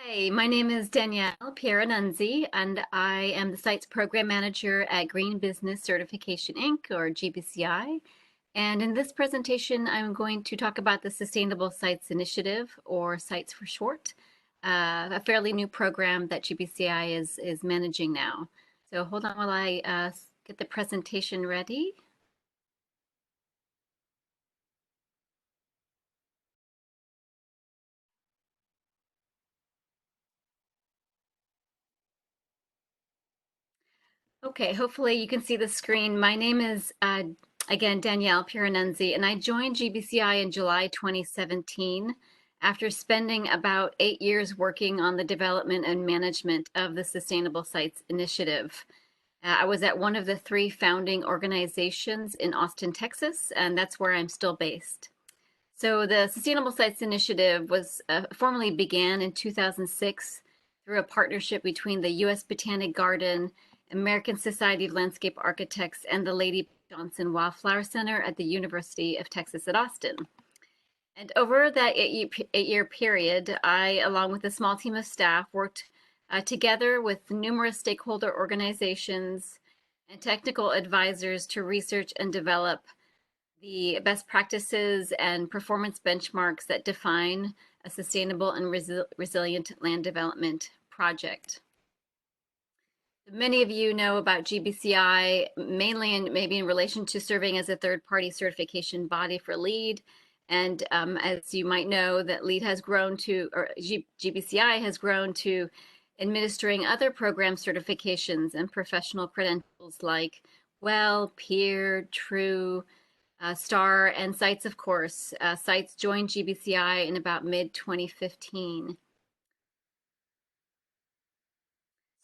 Hi, my name is Danielle Pieranunzi, and I am the Sites Program Manager at Green Business Certification Inc., or GBCI. And in this presentation, I'm going to talk about the Sustainable Sites Initiative, or SITES for short, a fairly new program that GBCI is managing now. So hold on while I get the presentation ready. Okay, hopefully you can see the screen. My name is, again, Danielle Pieranunzi, and I joined GBCI in July 2017 after spending about 8 years working on the development and management of the Sustainable Sites Initiative. I was at one of the three founding organizations in Austin, Texas, and that's where I'm still based. So the Sustainable Sites Initiative was formally began in 2006 through a partnership between the U.S. Botanic Garden, American Society of Landscape Architects, and the Lady Johnson Wildflower Center at the University of Texas at Austin. And over that eight-year period, I, along with a small team of staff, worked together with numerous stakeholder organizations and technical advisors to research and develop the best practices and performance benchmarks that define a sustainable and resilient land development project. Many of you know about GBCI, mainly and maybe in relation to serving as a third-party certification body for LEED. And as you might know, that LEED has grown to, or GBCI has grown to administering other program certifications and professional credentials like WELL, PEER, TRUE, STAR, and SITES, of course. SITES joined GBCI in about mid-2015.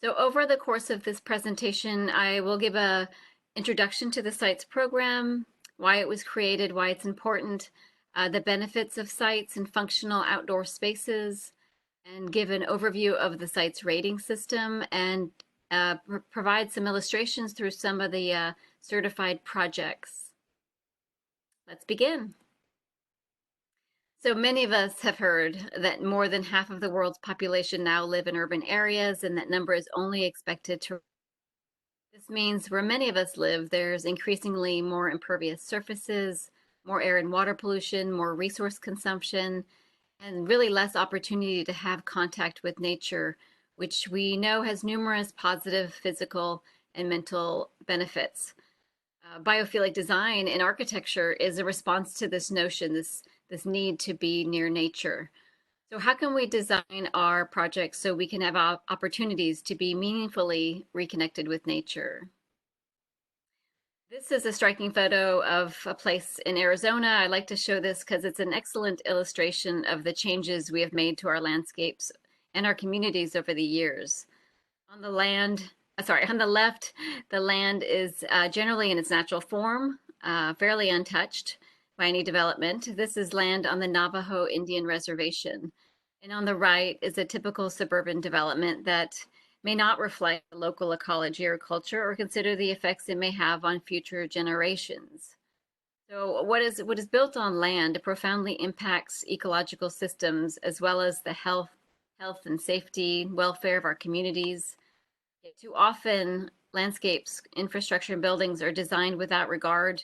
So over the course of this presentation, I will give an introduction to the SITES program, why it was created, why it's important, the benefits of sites and functional outdoor spaces, and give an overview of the SITES rating system, and provide some illustrations through some of the certified projects. Let's begin. So many of us have heard that more than half of the world's population now live in urban areas, and that number is only expected to. This means where many of us live, there's increasingly more impervious surfaces, more air and water pollution, more resource consumption, and really less opportunity to have contact with nature, which we know has numerous positive physical and mental benefits. Biophilic design in architecture is a response to this notion, this need to be near nature. So how can we design our projects so we can have opportunities to be meaningfully reconnected with nature? This is a striking photo of a place in Arizona. I like to show this because it's an excellent illustration of the changes we have made to our landscapes and our communities over the years. On the left, the land is generally in its natural form, fairly untouched by any development. This is land on the Navajo Indian Reservation. And on the right is a typical suburban development that may not reflect the local ecology or culture or consider the effects it may have on future generations. So what is built on land profoundly impacts ecological systems as well as the health and safety, welfare of our communities. Too often, landscapes, infrastructure, and buildings are designed without regard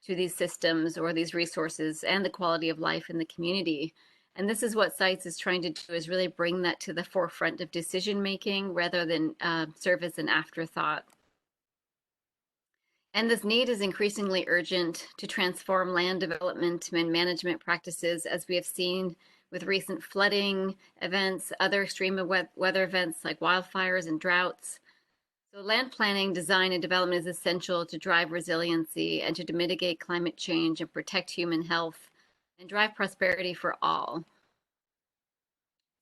to these systems or these resources and the quality of life in the community. And this is what SITES is trying to do, is really bring that to the forefront of decision making rather than serve as an afterthought. And this need is increasingly urgent to transform land development and management practices, as we have seen with recent flooding events, other extreme weather events like wildfires and droughts. So land planning, design, and development is essential to drive resiliency and to mitigate climate change and protect human health and drive prosperity for all.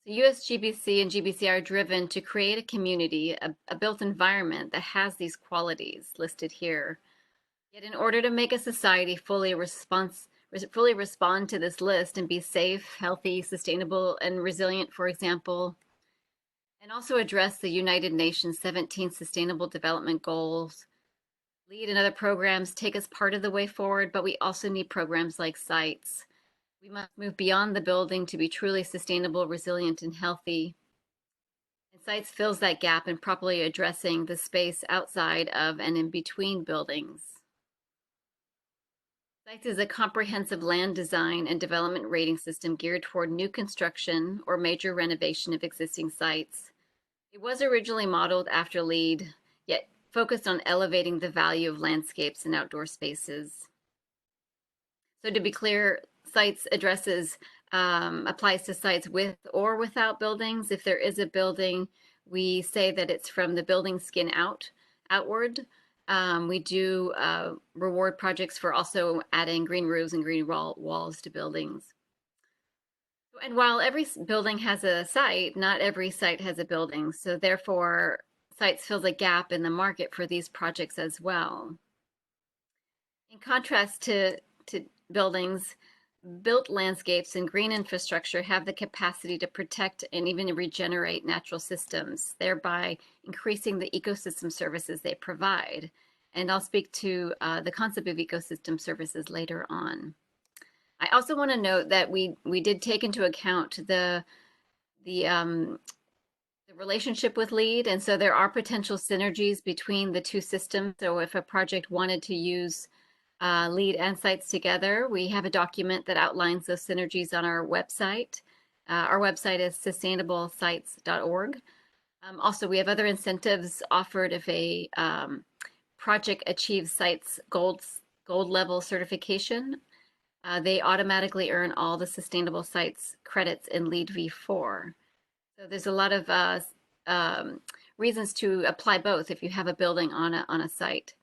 So USGBC and GBC are driven to create a community, a built environment that has these qualities listed here. Yet in order to make a society fully respond to this list and be safe, healthy, sustainable, and resilient, for example, and also address the United Nations 17 Sustainable Development Goals, LEED and other programs take us part of the way forward, but we also need programs like SITES. We must move beyond the building to be truly sustainable, resilient, and healthy. Sites fills that gap in properly addressing the space outside of and in between buildings. Sites is a comprehensive land design and development rating system geared toward new construction or major renovation of existing sites. It was originally modeled after LEED, yet focused on elevating the value of landscapes and outdoor spaces. So to be clear, sites addresses applies to sites with or without buildings. If there is a building, we say that it's from the building skin outward. We do reward projects for also adding green roofs and green walls to buildings. And while every building has a site, not every site has a building. So therefore, sites fill a gap in the market for these projects as well. In contrast to buildings, built landscapes and green infrastructure have the capacity to protect and even regenerate natural systems, thereby increasing the ecosystem services they provide. And I'll speak to the concept of ecosystem services later on. I also want to note that we did take into account the relationship with LEED, and so there are potential synergies between the two systems. So if a project wanted to use LEED and sites together, we have a document that outlines those synergies on our website. Our website is sustainablesites.org. Also, we have other incentives offered if a project achieves sites gold level certification. They automatically earn all the sustainable sites credits in LEED v4. So there's a lot of reasons to apply both if you have a building on a site.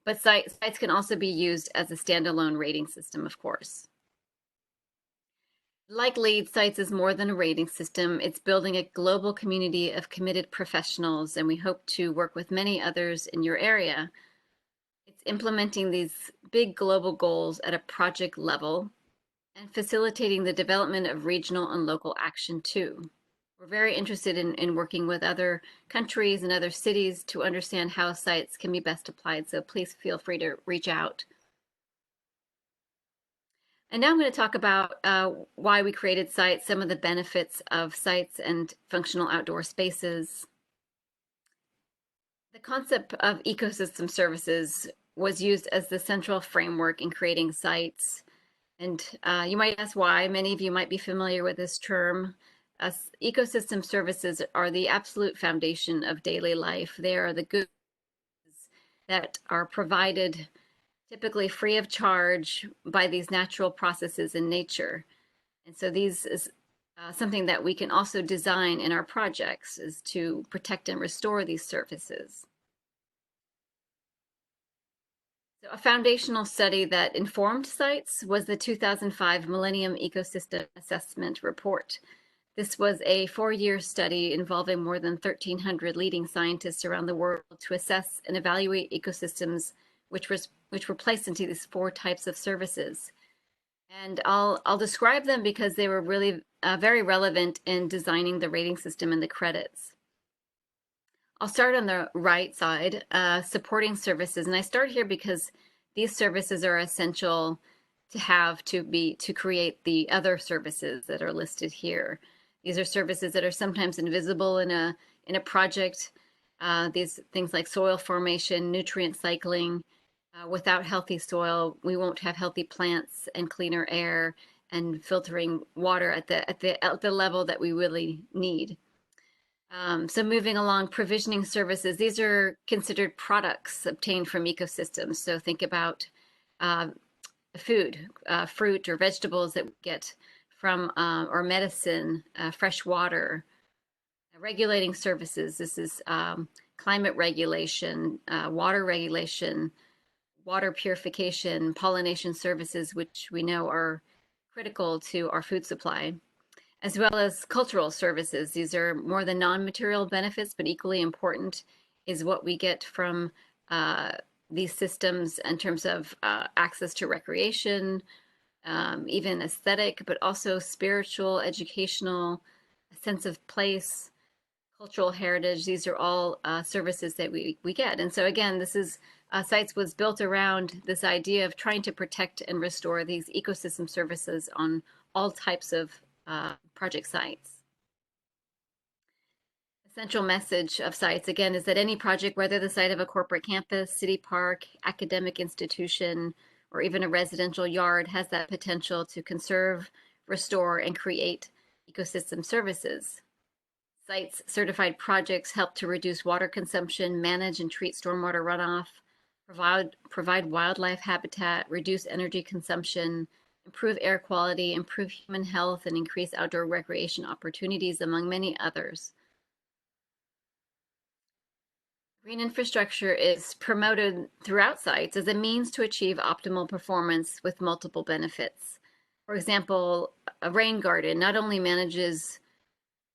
But sites can also be used as a standalone rating system, of course. Like LEED, sites is more than a rating system. It's building a global community of committed professionals, and we hope to work with many others in your area. It's implementing these big global goals at a project level and facilitating the development of regional and local action too. We're very interested in working with other countries and other cities to understand how sites can be best applied, so please feel free to reach out. And now I'm going to talk about why we created sites, some of the benefits of sites and functional outdoor spaces. The concept of ecosystem services was used as the central framework in creating sites. And you might ask why. Many of you might be familiar with this term. Ecosystem services are the absolute foundation of daily life. They are the goods that are provided typically free of charge by these natural processes in nature. And so these is something that we can also design in our projects, is to protect and restore these services. So a foundational study that informed sites was the 2005 Millennium Ecosystem Assessment Report. This was a 4-year study involving more than 1,300 leading scientists around the world to assess and evaluate ecosystems which were placed into these 4 types of services. And I'll describe them because they were really very relevant in designing the rating system and the credits. I'll start on the right side, supporting services. And I start here because these services are essential to have to create the other services that are listed here. These are services that are sometimes invisible in a project. These things like soil formation, nutrient cycling. Without healthy soil, we won't have healthy plants and cleaner air and filtering water at the level that we really need. So moving along, provisioning services. These are considered products obtained from ecosystems. So think about food, fruit or vegetables that we get from, or medicine, fresh water. Regulating services. This is climate regulation, water regulation, water purification, pollination services, which we know are critical to our food supply, as well as cultural services. These are more the non-material benefits, but equally important is what we get from these systems in terms of access to recreation, even aesthetic, but also spiritual, educational, a sense of place, cultural heritage. These are all services that we get. And so again, this is sites was built around this idea of trying to protect and restore these ecosystem services on all types of project sites. Central message of sites, again, is that any project, whether the site of a corporate campus, city park, academic institution, or even a residential yard, has that potential to conserve, restore, and create ecosystem services. Sites certified projects help to reduce water consumption, manage and treat stormwater runoff, provide wildlife habitat, reduce energy consumption, improve air quality, improve human health, and increase outdoor recreation opportunities, among many others. Green infrastructure is promoted throughout sites as a means to achieve optimal performance with multiple benefits. For example, a rain garden not only manages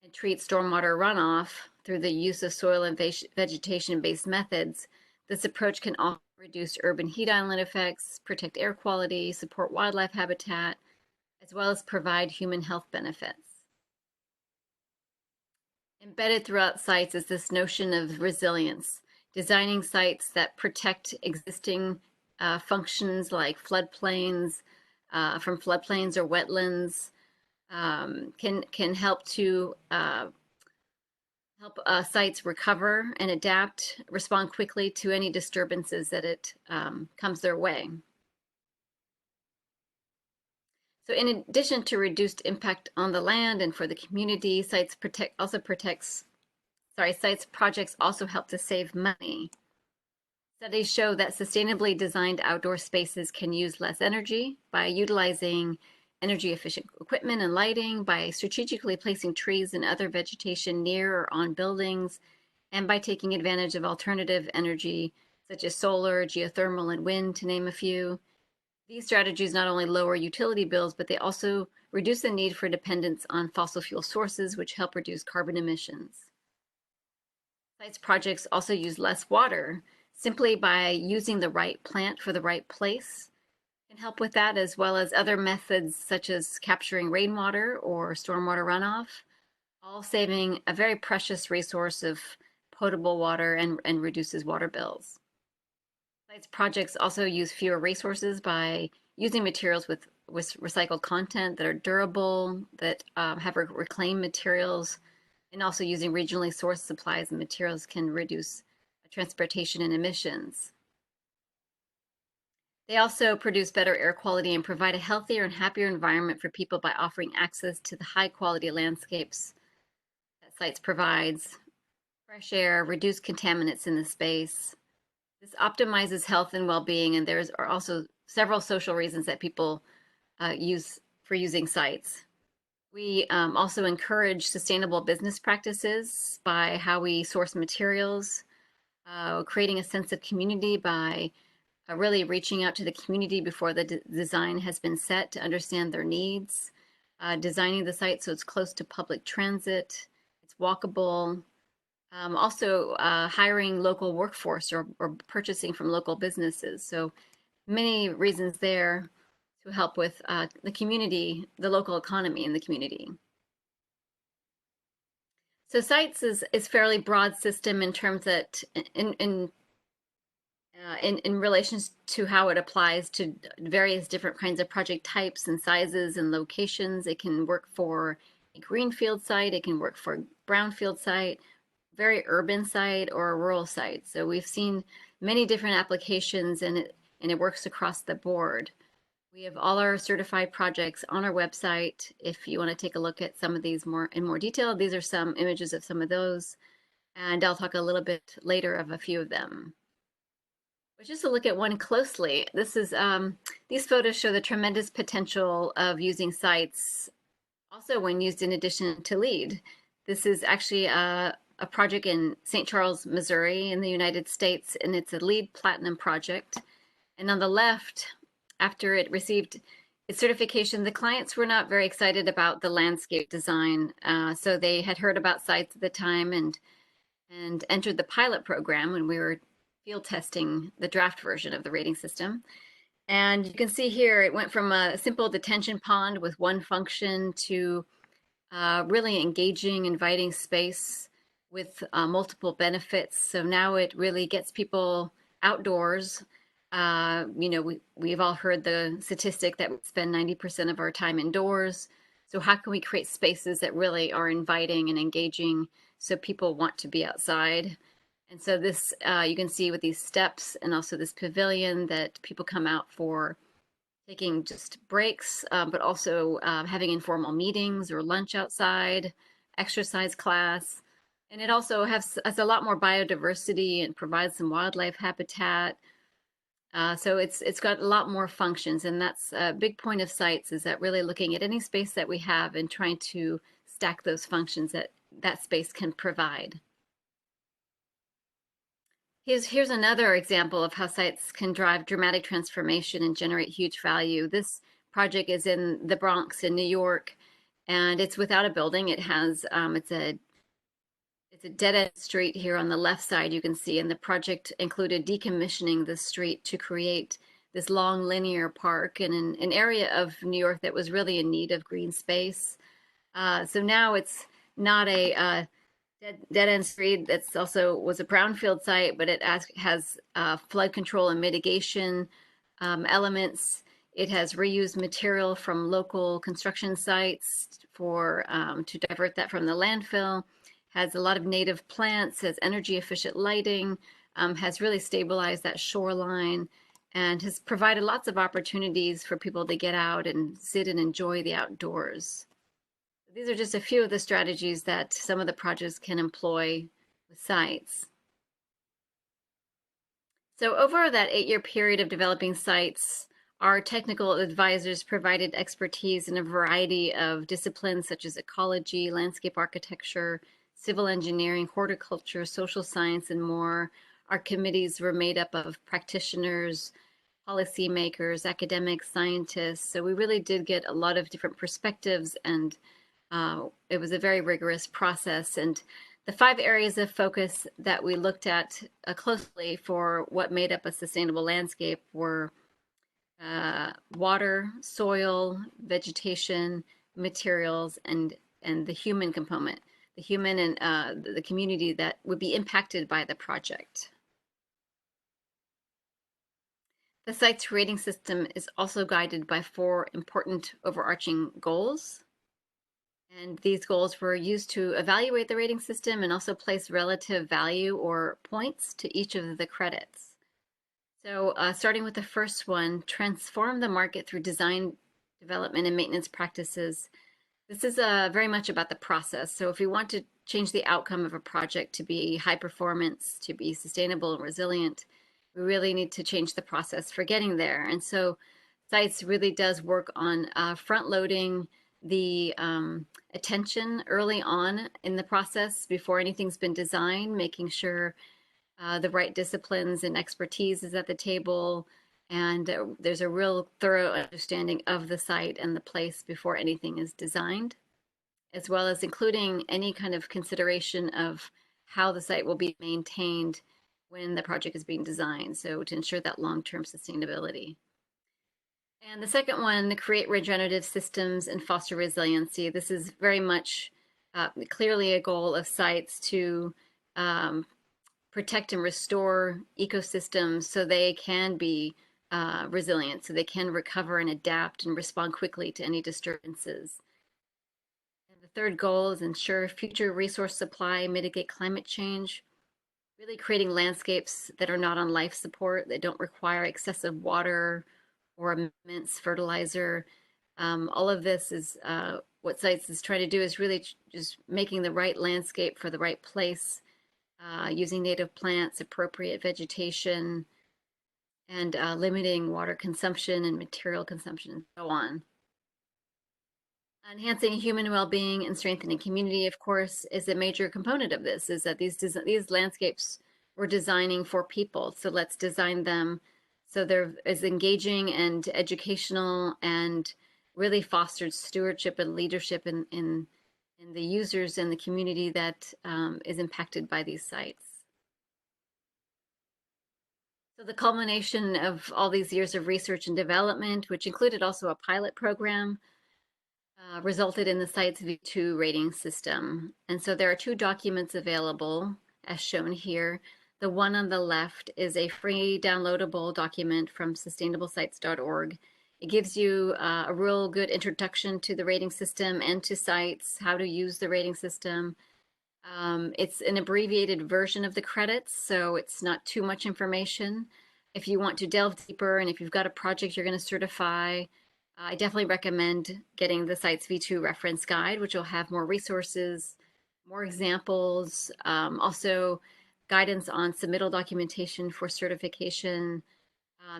and treats stormwater runoff through the use of soil and vegetation-based methods, this approach can also reduce urban heat island effects, protect air quality, support wildlife habitat, as well as provide human health benefits. Embedded throughout sites is this notion of resilience, designing sites that protect existing functions like floodplains, from floodplains or wetlands, can help to help sites recover and adapt, respond quickly to any disturbances that it comes their way. So in addition to reduced impact on the land and for the community, sites projects also help to save money. Studies show that sustainably designed outdoor spaces can use less energy by utilizing energy efficient equipment and lighting, by strategically placing trees and other vegetation near or on buildings, and by taking advantage of alternative energy such as solar, geothermal, and wind, to name a few. These strategies not only lower utility bills, but they also reduce the need for dependence on fossil fuel sources, which help reduce carbon emissions. Sites projects also use less water simply by using the right plant for the right place. Can help with that, as well as other methods such as capturing rainwater or stormwater runoff, all saving a very precious resource of potable water and reduces water bills. Sites projects also use fewer resources by using materials with recycled content that are durable, that have reclaimed materials, and also using regionally sourced supplies and materials can reduce transportation and emissions. They also produce better air quality and provide a healthier and happier environment for people by offering access to the high quality landscapes that sites provides, fresh air, reduced contaminants in the space. This optimizes health and well-being, and there are also several social reasons that people use for using sites. We also encourage sustainable business practices by how we source materials, creating a sense of community by really reaching out to the community before the design has been set to understand their needs, designing the site so it's close to public transit, it's walkable, also hiring local workforce or purchasing from local businesses. So many reasons there to help with the community, the local economy in the community. So sites is fairly broad system in terms that in relation to how it applies to various different kinds of project types and sizes and locations. It can work for a greenfield site, it can work for a brownfield site, very urban site, or a rural site. So we've seen many different applications, and it works across the board. We have all our certified projects on our website. If you want to take a look at some of these in more detail, these are some images of some of those, and I'll talk a little bit later of a few of them. But just to look at one closely, this is these photos show the tremendous potential of using sites also when used in addition to LEED. This is actually a project in St. Charles, Missouri in the United States, and it's a LEED Platinum project. And on the left, after it received its certification, the clients were not very excited about the landscape design. So they had heard about sites at the time and entered the pilot program when we were field testing the draft version of the rating system. And you can see here, it went from a simple detention pond with one function to really engaging, inviting space with multiple benefits. So now it really gets people outdoors. You know, we've all heard the statistic that we spend 90% of our time indoors. So how can we create spaces that really are inviting and engaging so people want to be outside. And so this, you can see with these steps and also this pavilion that people come out for taking just breaks, but also having informal meetings or lunch outside, exercise class. And it also has a lot more biodiversity and provides some wildlife habitat. So it's got a lot more functions, and that's a big point of sites, is that really looking at any space that we have and trying to stack those functions that that space can provide. Here's another example of how sites can drive dramatic transformation and generate huge value. This project is in the Bronx in New York, and it's without a building. It has it's a dead-end street here on the left side, you can see, and the project included decommissioning the street to create this long linear park in an area of New York that was really in need of green space. So now it's not a dead-end street. That's also was a brownfield site, but it has flood control and mitigation elements. It has reused material from local construction sites for to divert that from the landfill. Has a lot of native plants, has energy efficient lighting, has really stabilized that shoreline, and has provided lots of opportunities for people to get out and sit and enjoy the outdoors. These are just a few of the strategies that some of the projects can employ with sites. So over that 8-year period of developing sites, our technical advisors provided expertise in a variety of disciplines such as ecology, landscape architecture, civil engineering, horticulture, social science, and more. Our committees were made up of practitioners, policymakers, academics, scientists. So we really did get a lot of different perspectives, and it was a very rigorous process. And the 5 areas of focus that we looked at closely for what made up a sustainable landscape were water, soil, vegetation, materials, and the human component, the human and the community that would be impacted by the project. The site's rating system is also guided by 4 important overarching goals. And these goals were used to evaluate the rating system and also place relative value or points to each of the credits. So starting with the first one, transform the market through design, development, and maintenance practices. This is very much about the process. So if we want to change the outcome of a project to be high performance, to be sustainable and resilient, we really need to change the process for getting there. And so sites really does work on front loading the attention early on in the process before anything's been designed, making sure the right disciplines and expertise is at the table, and there's a real thorough understanding of the site and the place before anything is designed, as well as including any kind of consideration of how the site will be maintained when the project is being designed, so to ensure that long-term sustainability. And the second one, create regenerative systems and foster resiliency. This is very much clearly a goal of sites to protect and restore ecosystems so they can be resilient, so they can recover and adapt and respond quickly to any disturbances. And the third goal is ensure future resource supply, mitigate climate change, really creating landscapes that are not on life support, that don't require excessive water or immense fertilizer. All of this is what sites is trying to do, is really just making the right landscape for the right place, using native plants, appropriate vegetation, and limiting water consumption and material consumption, and so on. Enhancing human well-being and strengthening community, of course, is a major component of this, is that these landscapes we're designing for people. So let's design them so they're as engaging and educational and really fostered stewardship and leadership in the users and the community that is impacted by these sites. So the culmination of all these years of research and development, which included also a pilot program, resulted in the site's V2 rating system. And so there are 2 documents available, as shown here. The one on the left is a free downloadable document from sustainablesites.org. It gives you a real good introduction to the rating system and to sites, how to use the rating system. It's an abbreviated version of the credits, so it's not too much information. If you want to delve deeper and if you've got a project you're going to certify, I definitely recommend getting the Sites V2 reference guide, which will have more resources, more examples, also guidance on submittal documentation for certification.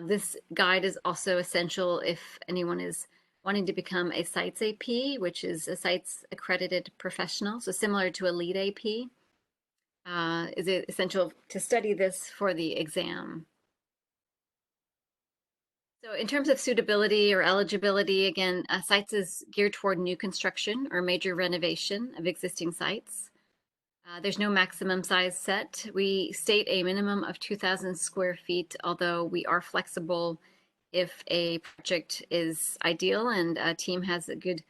This guide is also essential if anyone is wanting to become a Sites AP, which is a Sites accredited professional, so similar to a lead AP. Is it essential to study this for the exam? So in terms of suitability or eligibility, again, sites is geared toward new construction or major renovation of existing sites. There's no maximum size set. We state a minimum of 2,000 square feet, although we are flexible if a project is ideal and a team has a good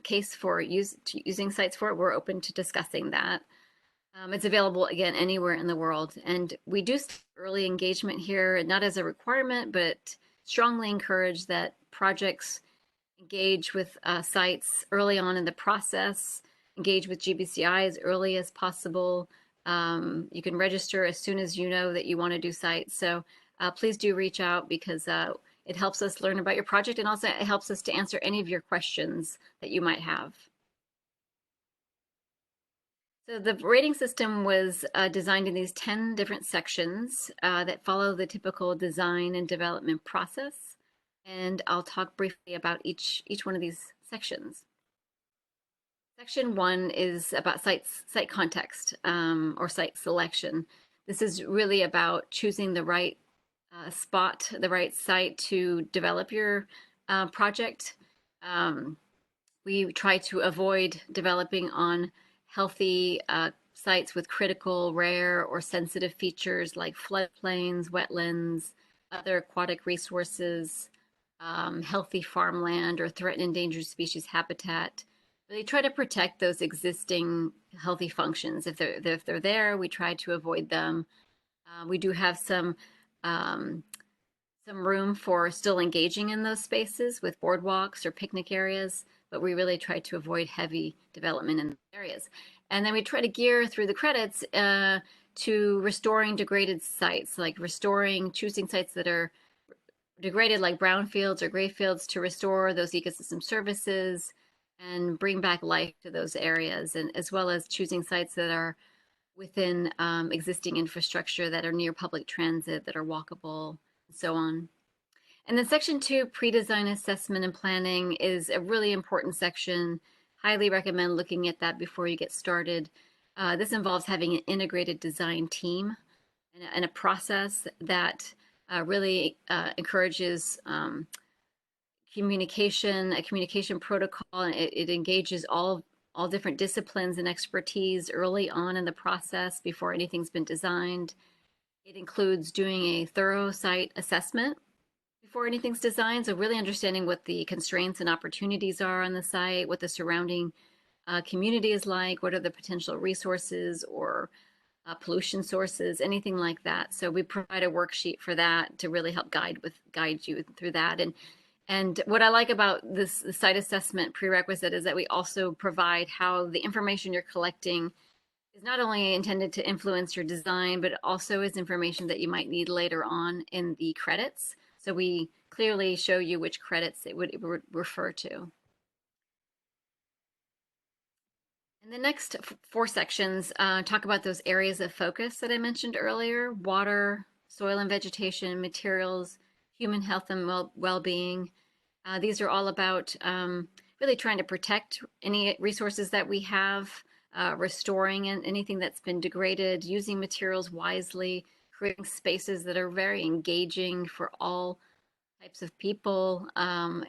case for using sites for it. We're open to discussing that. It's available again anywhere in the world, and we do early engagement here, not as a requirement, but strongly encourage that projects engage with sites early on in the process, engage with GBCI as early as possible. You can register as soon as you know that you want to do sites. So please do reach out because it helps us learn about your project, and also it helps us to answer any of your questions that you might have. So the rating system was designed in these 10 different sections that follow the typical design and development process. And I'll talk briefly about each one of these sections. Section 1 is about site context or site selection. This is really about choosing the right spot, the right site to develop your project. We try to avoid developing on healthy sites with critical, rare, or sensitive features like floodplains, wetlands, other aquatic resources, healthy farmland, or threatened endangered species habitat. They try to protect those existing healthy functions. If they're there, we try to avoid them. We do have some room for still engaging in those spaces with boardwalks or picnic areas, but we really try to avoid heavy development in areas. And then we try to gear through the credits to restoring degraded sites, like choosing sites that are degraded like brownfields or gray fields to restore those ecosystem services and bring back life to those areas, and as well as choosing sites that are within existing infrastructure that are near public transit, that are walkable, and so on. And then section 2, pre-design assessment and planning, is a really important section. Highly recommend looking at that before you get started. This involves having an integrated design team and a process that really encourages communication, a communication protocol. It engages all different disciplines and expertise early on in the process before anything's been designed. It includes doing a thorough site assessment before anything's designed, so really understanding what the constraints and opportunities are on the site, what the surrounding community is like, what are the potential resources or pollution sources, anything like that. So we provide a worksheet for that to really help guide you through that. And what I like about this site assessment prerequisite is that we also provide how the information you're collecting is not only intended to influence your design, but also is information that you might need later on in the credits. So we clearly show you which credits it would refer to. And the next 4 sections talk about those areas of focus that I mentioned earlier: water, soil and vegetation, materials, human health and well-being. These are all about really trying to protect any resources that we have, restoring anything that's been degraded, using materials wisely, creating spaces that are very engaging for all types of people,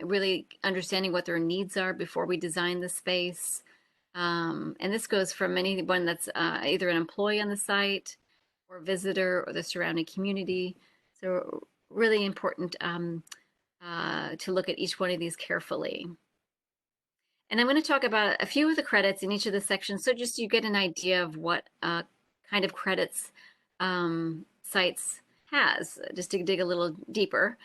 really understanding what their needs are before we design the space. And this goes from anyone that's either an employee on the site or a visitor or the surrounding community. So really important to look at each one of these carefully. And I'm going to talk about a few of the credits in each of the sections, so just you get an idea of what kind of credits sites has, just to dig a little deeper.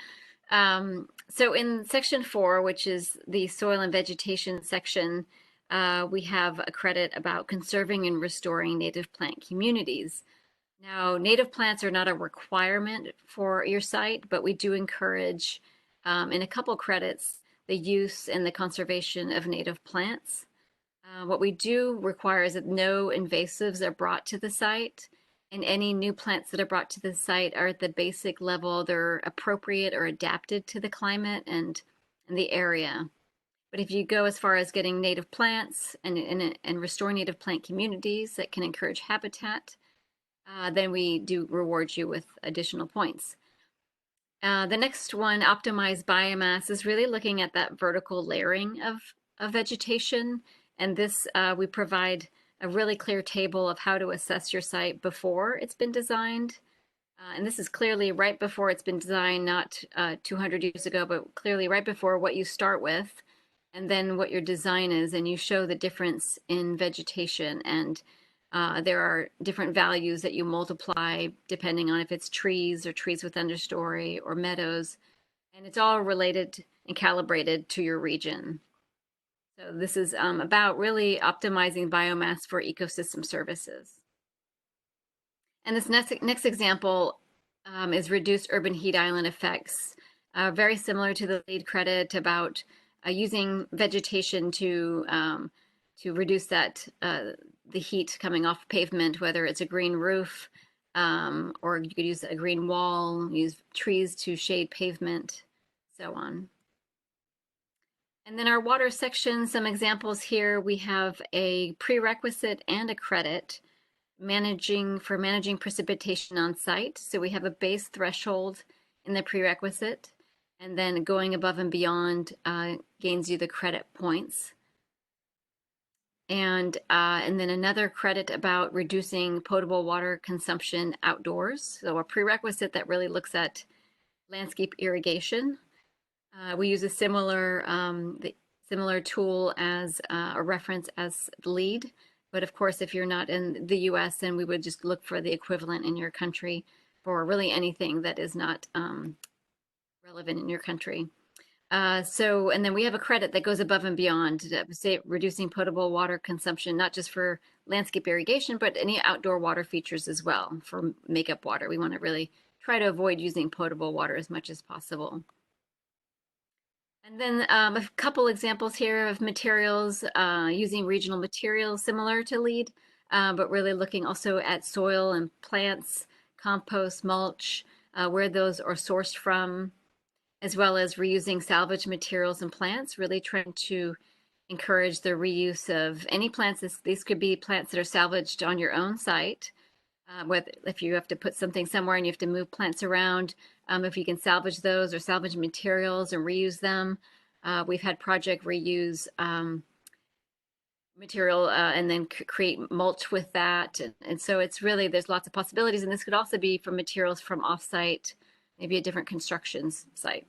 So in section 4, which is the soil and vegetation section, we have a credit about conserving and restoring native plant communities. Now, native plants are not a requirement for your site, but we do encourage, in a couple credits, the use and the conservation of native plants. What we do require is that no invasives are brought to the site, and any new plants that are brought to the site are at the basic level. They're appropriate or adapted to the climate and the area. But if you go as far as getting native plants and restore native plant communities that can encourage habitat, then we do reward you with additional points. The next one, optimize biomass, is really looking at that vertical layering of vegetation. And this, we provide a really clear table of how to assess your site before it's been designed. And this is clearly right before it's been designed, not 200 years ago, but clearly right before what you start with, and then what your design is, and you show the difference in vegetation. And there are different values that you multiply depending on if it's trees or trees with understory or meadows. And it's all related and calibrated to your region. So this is about really optimizing biomass for ecosystem services. And this next example is reduced urban heat island effects, very similar to the lead credit about using vegetation to reduce that the heat coming off pavement, whether it's a green roof or you could use a green wall, use trees to shade pavement, so on. And then our water section, some examples here. We have a prerequisite and a credit managing precipitation on site. So we have a base threshold in the prerequisite, and then going above and beyond gains you the credit points. And then another credit about reducing potable water consumption outdoors. So a prerequisite that really looks at landscape irrigation. We use a similar tool as a reference as the lead. But of course, if you're not in the US, then we would just look for the equivalent in your country for really anything that is not relevant in your country. And then we have a credit that goes above and beyond, say, reducing potable water consumption, not just for landscape irrigation, but any outdoor water features as well for makeup water. We want to really try to avoid using potable water as much as possible. And then a couple examples here of materials, using regional materials similar to LEED, but really looking also at soil and plants, compost, mulch, where those are sourced from, as well as reusing salvage materials and plants, really trying to encourage the reuse of any plants. These could be plants that are salvaged on your own site. If you have to put something somewhere and you have to move plants around, if you can salvage those or salvage materials and reuse them. We've had project reuse material and then create mulch with that. And so it's really, there's lots of possibilities. And this could also be from materials from offsite, maybe a different construction site.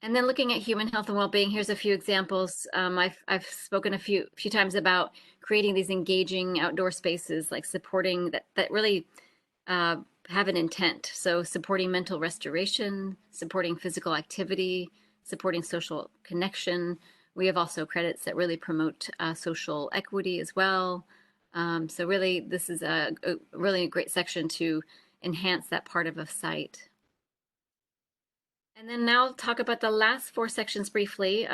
And then looking at human health and well-being, here's a few examples. I've spoken a few times about creating these engaging outdoor spaces, like supporting that really have an intent. So supporting mental restoration, supporting physical activity, supporting social connection. We have also credits that really promote social equity as well. So really, this is a really great section to enhance that part of a site. And then now I'll talk about the last four sections briefly.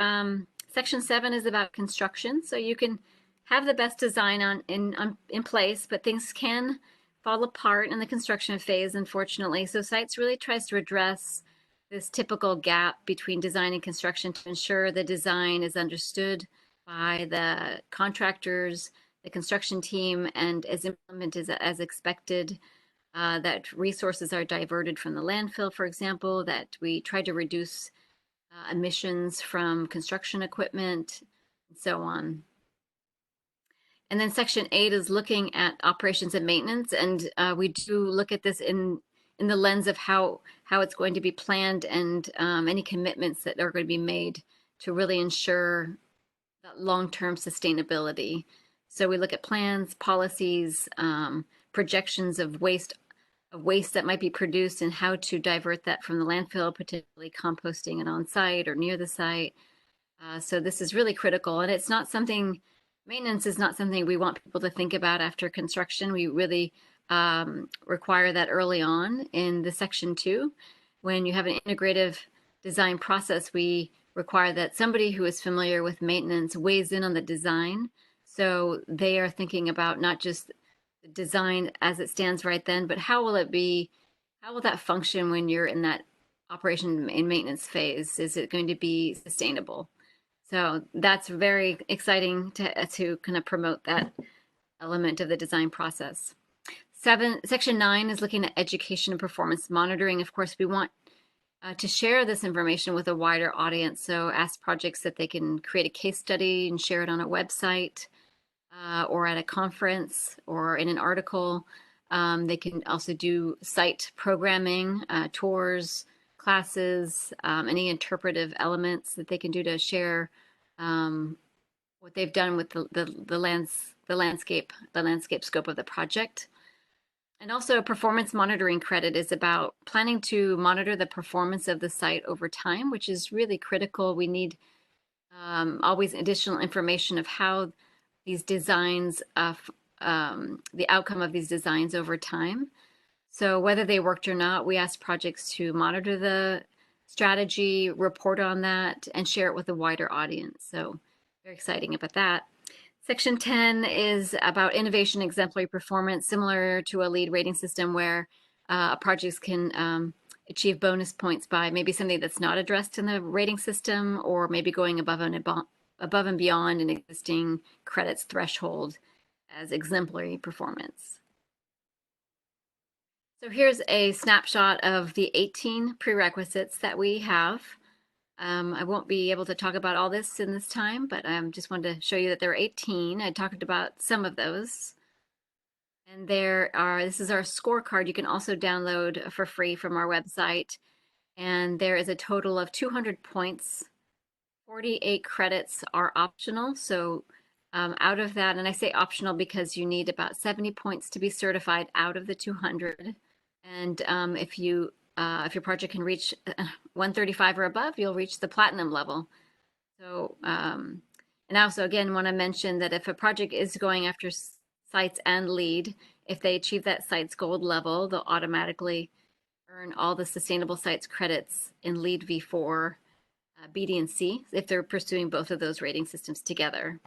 Section 7 is about construction. So you can have the best design in place, but things can fall apart in the construction phase, unfortunately. So sites really tries to address this typical gap between design and construction to ensure the design is understood by the contractors, the construction team, and is implemented as expected. That resources are diverted from the landfill, for example, that we try to reduce emissions from construction equipment, and so on. And then section 8 is looking at operations and maintenance, and we do look at this in the lens of how it's going to be planned and any commitments that are going to be made to really ensure that long-term sustainability. So we look at plans, policies, projections of waste waste that might be produced and how to divert that from the landfill, particularly composting it on site or near the site. So this is really critical, and it's not something, maintenance is not something we want people to think about after construction. We really require that early on in the section 2. When you have an integrative design process, we require that somebody who is familiar with maintenance weighs in on the design. So they are thinking about not just the design as it stands right then, but how will that function when you're in that operation and maintenance phase? Is it going to be sustainable? So that's very exciting to kind of promote that element of the design process. Section 9 is looking at education and performance monitoring. Of course, we want to share this information with a wider audience. So ask projects that they can create a case study and share it on a website or at a conference or in an article. They can also do site programming, tours, classes, any interpretive elements that they can do to share what they've done with the landscape scope of the project. And also, performance monitoring credit is about planning to monitor the performance of the site over time, which is really critical. We need always additional information of how these designs, the outcome of these designs over time. So whether they worked or not, we ask projects to monitor the strategy, report on that, and share it with a wider audience. So very exciting about that. Section 10 is about innovation exemplary performance, similar to a lead rating system where projects can achieve bonus points by maybe something that's not addressed in the rating system, or maybe going above and beyond an existing credits threshold as exemplary performance. So here's a snapshot of the 18 prerequisites that we have. I won't be able to talk about all this in this time, but I just wanted to show you that there are 18. I talked about some of those. And this is our scorecard. You can also download for free from our website. And there is a total of 200 points. 48 credits are optional. So out of that, and I say optional because you need about 70 points to be certified out of the 200. And if your project can reach 135 or above, you'll reach the platinum level. So, and I also, again, want to mention that if a project is going after sites and lead, if they achieve that site's gold level, they'll automatically earn all the sustainable sites credits in lead V4, B, D, and C, if they're pursuing both of those rating systems together.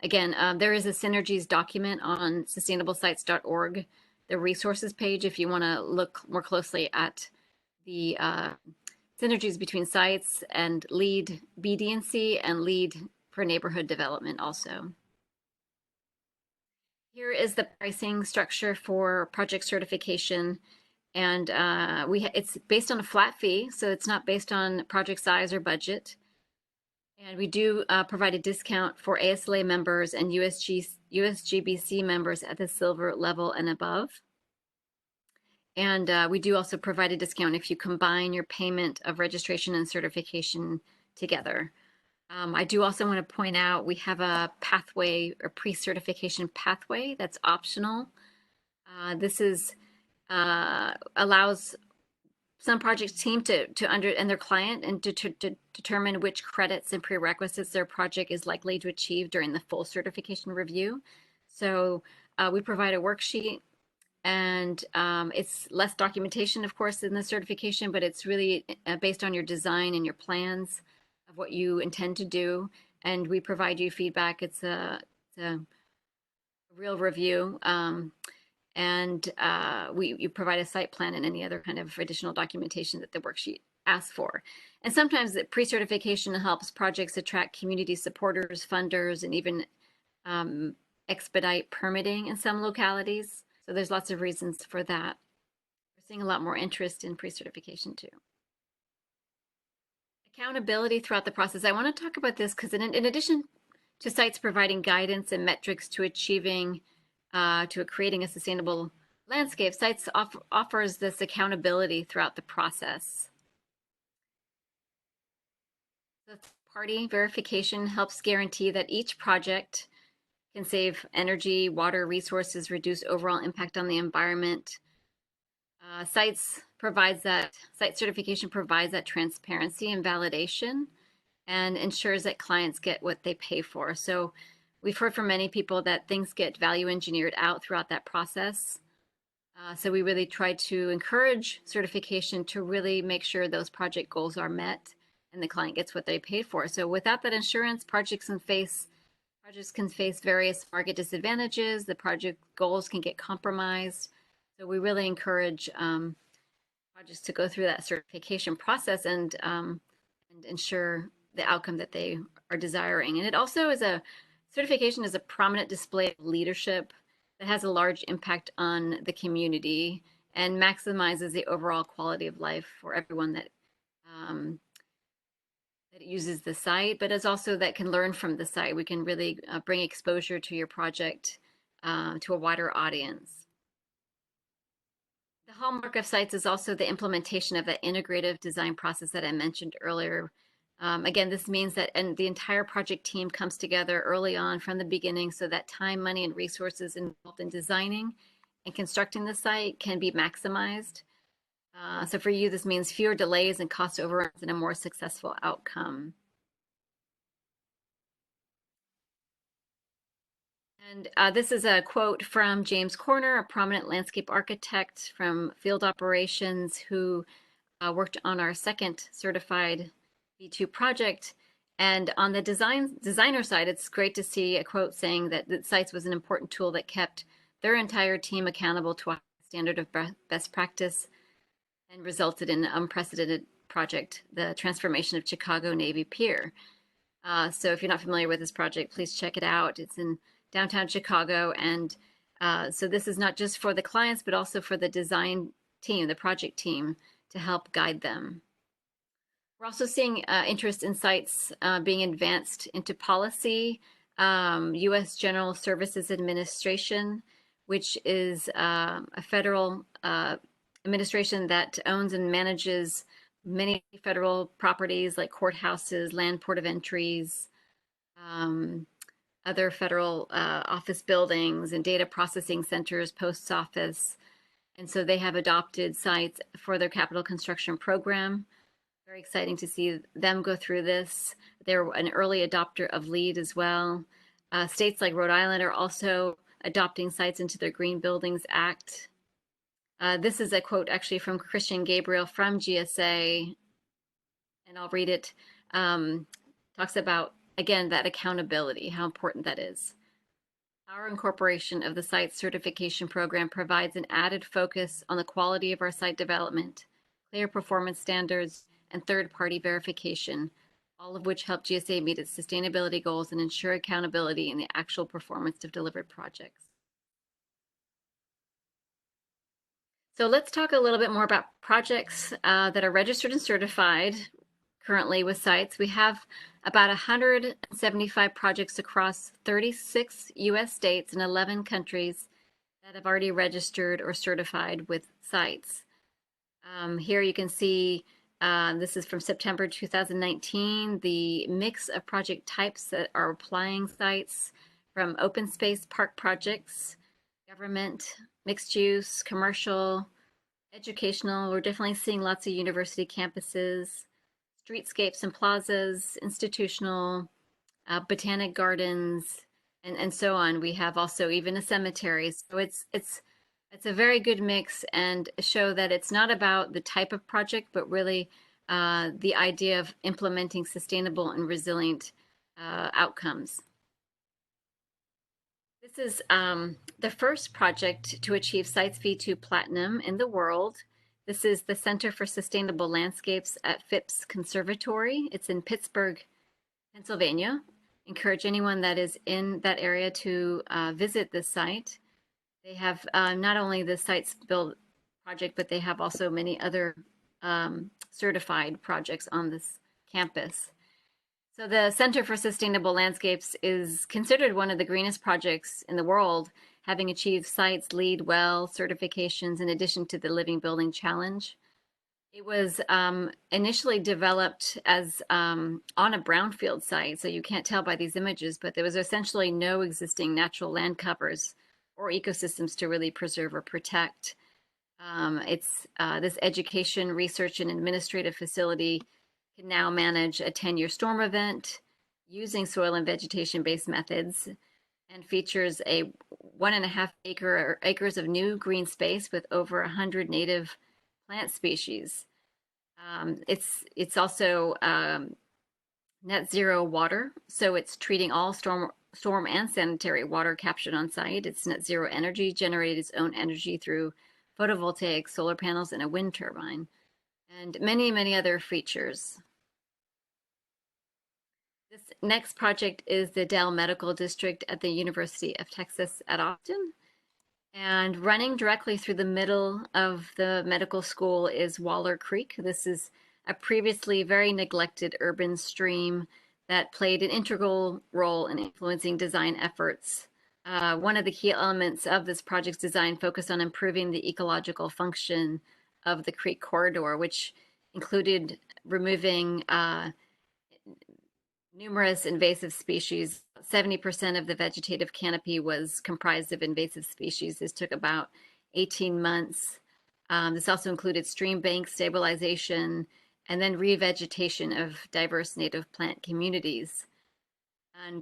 Again, there is a synergies document on sustainablesites.org, the resources page, if you want to look more closely at the synergies between sites and lead B, D, and C, and lead for neighborhood development also. Here is the pricing structure for project certification, and it's based on a flat fee, so it's not based on project size or budget. And we do provide a discount for ASLA members and USGBC members at the silver level and above. And we do also provide a discount if you combine your payment of registration and certification together. I do also want to point out we have a pathway or pre-certification pathway that's optional. This allows some project team and their client and to determine which credits and prerequisites their project is likely to achieve during the full certification review. So we provide a worksheet, and it's less documentation, of course, in the certification, but it's really based on your design and your plans of what you intend to do. And we provide you feedback. It's a real review. And you provide a site plan and any other kind of additional documentation that the worksheet asks for. And sometimes the pre-certification helps projects attract community supporters, funders, and even expedite permitting in some localities. So there's lots of reasons for that. We're seeing a lot more interest in pre-certification too. Accountability throughout the process. I want to talk about this because in addition to sites providing guidance and metrics to achieving to creating a sustainable landscape, sites offers this accountability throughout the process. The party verification helps guarantee that each project can save energy, water, resources, reduce overall impact on the environment. Site certification provides that transparency and validation and ensures that clients get what they pay for. So we've heard from many people that things get value engineered out throughout that process. So we really try to encourage certification to really make sure those project goals are met and the client gets what they paid for. So without that insurance, projects can face various market disadvantages. The project goals can get compromised. So we really encourage projects to go through that certification process and ensure the outcome that they are desiring. And it also is certification is a prominent display of leadership that has a large impact on the community and maximizes the overall quality of life for everyone that uses the site, but is also that can learn from the site. We can really bring exposure to your project to a wider audience. The hallmark of sites is also the implementation of that integrative design process that I mentioned earlier. Again, this means that the entire project team comes together early on from the beginning so that time, money, and resources involved in designing and constructing the site can be maximized. So for you, this means fewer delays and cost overruns and a more successful outcome. And this is a quote from James Corner, a prominent landscape architect from field operations who worked on our second certified V2 project. And on the designer side, it's great to see a quote saying that sites was an important tool that kept their entire team accountable to a standard of best practice and resulted in an unprecedented project, the transformation of Chicago Navy Pier. So if you're not familiar with this project, please check it out. It's in downtown Chicago. And so this is not just for the clients, but also for the design team, the project team, to help guide them. We're also seeing interest in sites being advanced into policy. U.S. General Services Administration, which is a federal administration that owns and manages many federal properties like courthouses, land port of entries, other federal office buildings and data processing centers, post office. And so they have adopted sites for their capital construction program. Very exciting to see them go through this. They're an early adopter of LEED as well. States like Rhode Island are also adopting sites into their Green Buildings Act. This is a quote actually from Christian Gabriel from GSA, and I'll read it. Talks about, again, that accountability, how important that is. Our incorporation of the site certification program provides an added focus on the quality of our site development, clear performance standards, and third-party verification, all of which help GSA meet its sustainability goals and ensure accountability in the actual performance of delivered projects. So let's talk a little bit more about projects that are registered and certified currently with sites. We have about 175 projects across 36 U.S. states and 11 countries that have already registered or certified with sites. Here you can see this is from September 2019, the mix of project types that are applying sites from open space park projects, government, mixed use, commercial, educational. We're definitely seeing lots of university campuses, streetscapes and plazas, institutional, botanic gardens, and so on. We have also even a cemetery. So it's a very good mix and show that it's not about the type of project, but really the idea of implementing sustainable and resilient outcomes. This is the first project to achieve Sites V2 Platinum in the world. This is the Center for Sustainable Landscapes at Phipps Conservatory. It's in Pittsburgh, Pennsylvania. Encourage anyone that is in that area to visit this site. They have not only the Sites Build project, but they have also many other certified projects on this campus. So the Center for Sustainable Landscapes is considered one of the greenest projects in the world, having achieved Sites LEED WELL certifications in addition to the Living Building Challenge. It was initially developed as on a brownfield site, so you can't tell by these images, but there was essentially no existing natural land covers or ecosystems to really preserve or protect. It's this education, research, and administrative facility can now manage a 10-year storm event using soil and vegetation-based methods, and features a 1.5 acres of new green space with over 100 native plant species. It's also net zero water, so it's treating all storm and sanitary water captured on site. It's net zero energy, generated its own energy through photovoltaic solar panels and a wind turbine, and many other features. This next project is the Dell Medical District at the University of Texas at Austin. And running directly through the middle of the medical school is Waller Creek. This is a previously very neglected urban stream that played an integral role in influencing design efforts. One of the key elements of this project's design focused on improving the ecological function of the creek corridor, which included removing numerous invasive species. 70% of the vegetative canopy was comprised of invasive species. This took about 18 months. This also included stream bank stabilization and then revegetation of diverse native plant communities.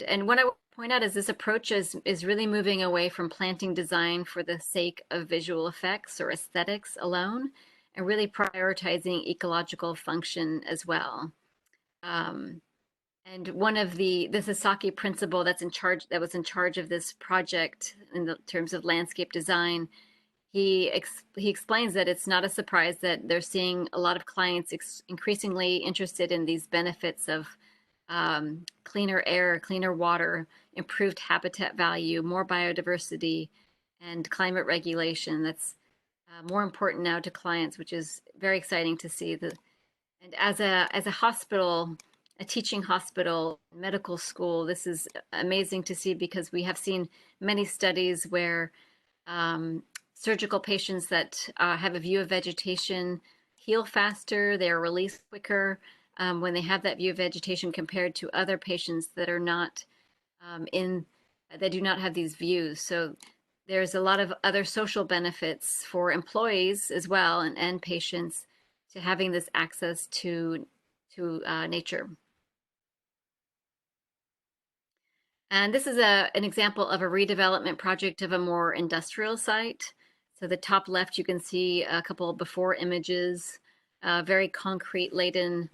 And what I would point out is this approach is really moving away from planting design for the sake of visual effects or aesthetics alone, and really prioritizing ecological function as well. And one of the Sasaki principal that was in charge of this project in terms of landscape design, he explains that it's not a surprise that they're seeing a lot of clients increasingly interested in these benefits of cleaner air, cleaner water, improved habitat value, more biodiversity, and climate regulation. That's more important now to clients, which is very exciting to see. And as a hospital, a teaching hospital, medical school, this is amazing to see because we have seen many studies where surgical patients that have a view of vegetation heal faster, they're released quicker when they have that view of vegetation compared to other patients that are not that do not have these views. So there's a lot of other social benefits for employees as well and patients to having this access to nature. And this is an example of a redevelopment project of a more industrial site. So the top left, you can see a couple before images, very concrete laden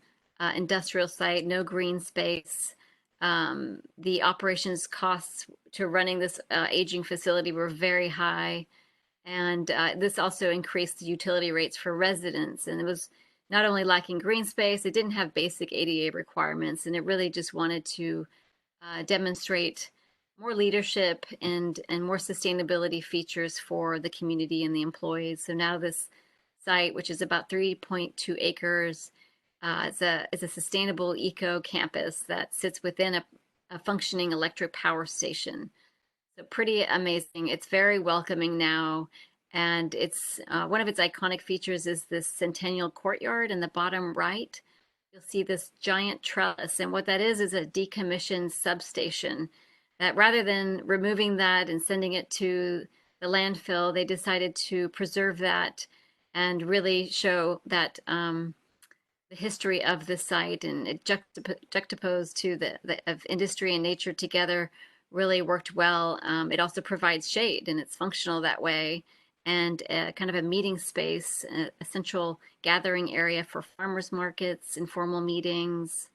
industrial site, no green space. The operations costs to running this aging facility were very high. And this also increased the utility rates for residents. And it was not only lacking green space, it didn't have basic ADA requirements. And it really just wanted to demonstrate more leadership and more sustainability features for the community and the employees. So now this site, which is about 3.2 acres, is a sustainable eco campus that sits within a functioning electric power station. So pretty amazing. It's very welcoming now. And it's one of its iconic features is this centennial courtyard in the bottom right. You'll see this giant trellis, and what that is a decommissioned substation that rather than removing that and sending it to the landfill, they decided to preserve that and really show that the history of the site, and it juxtaposed to the of industry and nature together really worked well. It also provides shade, and it's functional that way, and kind of a meeting space, a central gathering area for farmers markets, informal meetings,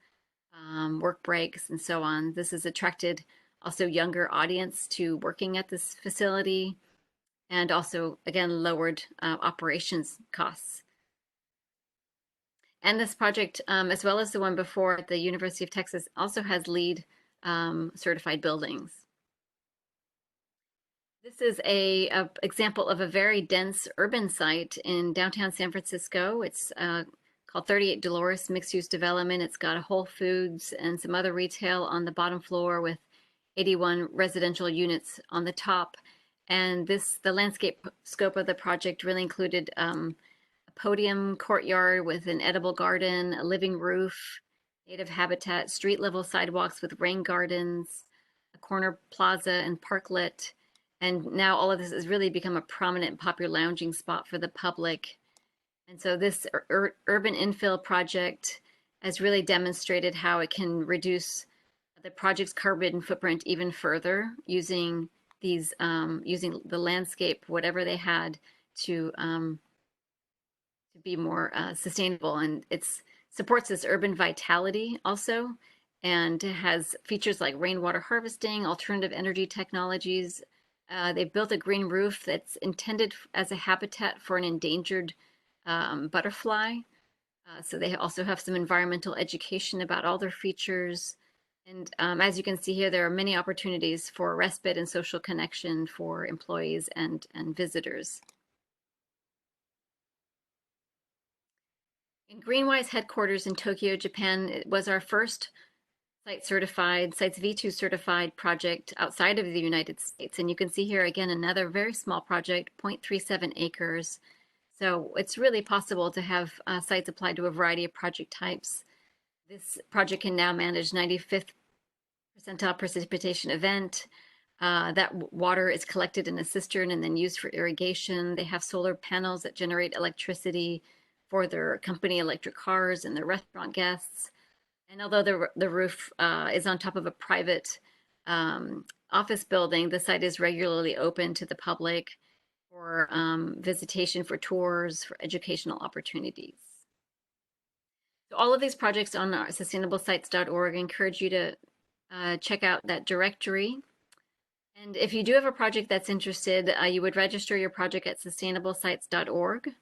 work breaks, and so on. This has attracted also younger audience to working at this facility, and also, again, lowered operations costs. And this project, as well as the one before at the University of Texas, also has LEED certified buildings. This is a example of a very dense urban site in downtown San Francisco. It's called 38 Dolores Mixed-Use Development. It's got a Whole Foods and some other retail on the bottom floor with 81 residential units on the top. And the landscape scope of the project really included a podium courtyard with an edible garden, a living roof, native habitat, street level sidewalks with rain gardens, a corner plaza and parklet, And now all of this has really become a prominent popular lounging spot for the public. And so this urban infill project has really demonstrated how it can reduce the project's carbon footprint even further using these using the landscape, whatever they had, to be more sustainable. And it supports this urban vitality also, and has features like rainwater harvesting, alternative energy technologies. They've built a green roof that's intended as a habitat for an endangered butterfly. So they also have some environmental education about all their features. And as you can see here, there are many opportunities for respite and social connection for employees and visitors. In Greenwise headquarters in Tokyo, Japan, it was our first Sites V2 certified project outside of the United States. And you can see here again another very small project, 0.37 acres. So it's really possible to have sites applied to a variety of project types. This project can now manage 95th percentile precipitation event. That water is collected in a cistern and then used for irrigation. They have solar panels that generate electricity for their company electric cars and their restaurant guests. And although the roof is on top of a private office building, the site is regularly open to the public for visitation, for tours, for educational opportunities. So all of these projects on our sustainablesites.org. I encourage you to check out that directory. And if you do have a project that's interested, you would register your project at sustainablesites.org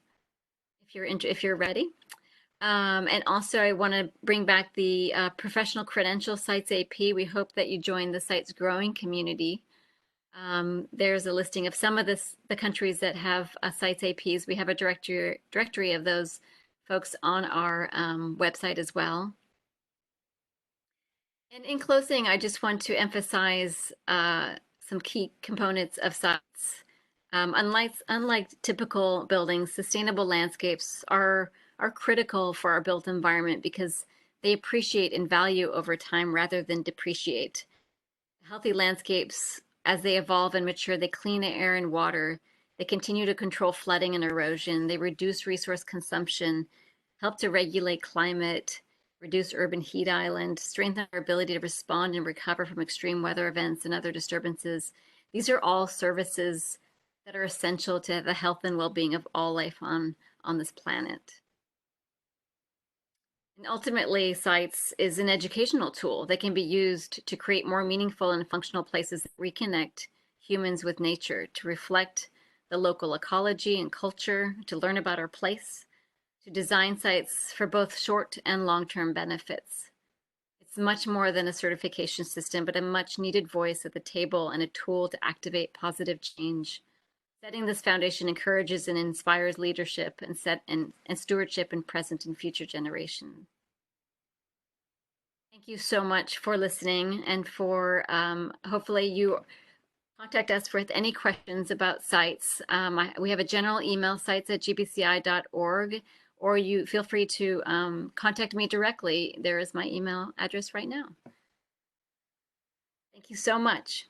if you're ready. And also, I want to bring back the Professional Credential Sites AP. We hope that you join the Sites growing community. There's a listing of some of the countries that have Sites APs. We have a directory of those folks on our website as well. And in closing, I just want to emphasize some key components of sites. Unlike typical buildings, sustainable landscapes are critical for our built environment because they appreciate and value over time rather than depreciate. Healthy landscapes, as they evolve and mature, they clean the air and water. They continue to control flooding and erosion. They reduce resource consumption, help to regulate climate, reduce urban heat island, strengthen our ability to respond and recover from extreme weather events and other disturbances. These are all services that are essential to the health and well-being of all life on this planet. And ultimately, sites is an educational tool that can be used to create more meaningful and functional places that reconnect humans with nature, to reflect the local ecology and culture, to learn about our place, to design sites for both short and long-term benefits. It's much more than a certification system, but a much needed voice at the table and a tool to activate positive change. Setting this foundation encourages and inspires leadership and stewardship in present and future generations. Thank you so much for listening, and for hopefully you contact us with any questions about sites. We have a general email, sites@gbci.org, or you feel free to contact me directly. There is my email address right now. Thank you so much.